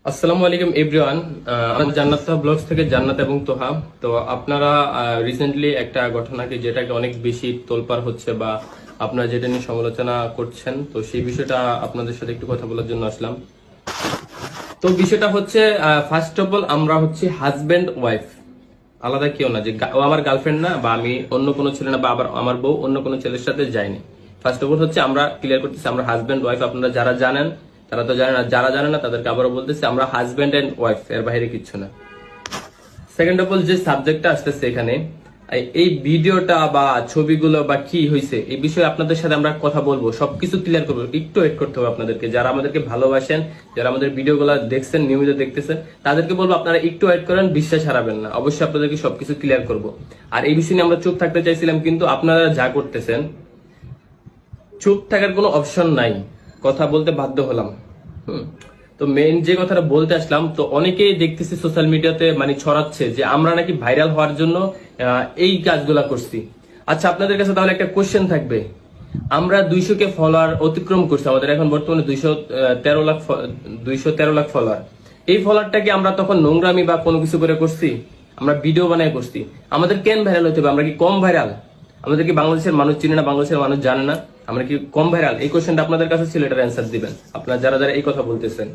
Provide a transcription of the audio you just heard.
আসসালামু আলাইকুম এভরিওয়ান। আমি জান্নাত তোহা ব্লগস থেকে জান্নাত এবং তোহা। তো আপনারা রিসেন্টলি একটা ঘটনাকে যেটাকে অনেক বেশি তোলপাড় হচ্ছে বা আপনারা যেটা নিয়ে সমালোচনা করছেন, তো সেই বিষয়টা আপনাদের সাথে একটু কথা বলার জন্য আসলাম। তো বিষয়টা হচ্ছে, ফার্স্ট অফ অল আমরা হচ্ছে হাজবেন্ড ওয়াইফ, আলাদা কেউ না। যে ও আমার গার্লফ্রেন্ড না, বা আমি অন্য কোনো ছেলে না, বা আবার আমার বউ অন্য কোনো ছেলের সাথে যায়নি। ফার্স্ট অফ অল হচ্ছে আমরা ক্লিয়ার করতেছি আমরা হাজবেন্ড ওয়াইফ। আপনারা যারা জানেন তারা তো জানেন, আর যারা জানেন না তাদেরকে আবারও বলতেছি আমরা হাজবেন্ড এন্ড ওয়াইফ, এর বাইরে কিচ্ছু না। সেকেন্ড অফ অল যে সাবজেক্টটা আসতেছে এখানে, এই ভিডিওটা বা ছবিগুলো বা কি হয়েছে এই বিষয়ে আপনাদের সাথে আমরা কথা বলবো, সবকিছু ক্লিয়ার করবো। একটু ওয়েট করতে হবে আপনাদেরকে, যারা আমাদেরকে ভালোবাসেন, যারা আমাদের ভিডিওগুলো দেখছেন, নিয়মিত দেখতেছেন, তাদেরকে বলবো আপনারা একটু ওয়েট করেন, বিশ্বাস হারাবেন না। অবশ্যই আপনাদেরকে সবকিছু ক্লিয়ার করব। আর এই বিষয় নিয়ে আমরা চুপ থাকতে চাইছিলাম, কিন্তু আপনারা যা করতেছেন, চুপ থাকার কোনো অপশন নাই, কথা বলতে বাধ্য হলাম। হুম। তো মেইন যে কথাটা বলতে আসলাম, তো অনেকেই দেখতেছি সোশ্যাল মিডিয়াতে মানে ছড়াচ্ছে যে আমরা নাকি ভাইরাল হওয়ার জন্য এই কাজগুলা করছি। আচ্ছা, আপনাদের কাছে তাহলে একটা কোশ্চেন থাকবে, আমরা 200 কে ফলোয়ার অতিক্রম করছি, আমাদের এখন বর্তমানে 213 লাখ ফলোয়ার। এই ফলোয়ারটাকে আমরা তখন নোংরামি বা কোনো কিছু করে করছি? আমরা ভিডিও বানায় করছি। আমাদের কেন ভাইরাল হতে হবে? আমরা কি কম ভাইরাল? আমাদের কি বাংলাদেশের মানুষ চিনে না, বাংলাদেশের মানুষ জানে না? আমরা কি কম ভাইরাল? এই কোশ্চেনটা আপনাদের কাছে ছিল, এটার অ্যান্সার দিবেন আপনারা যারা যারা এই কথা বলতেছেন।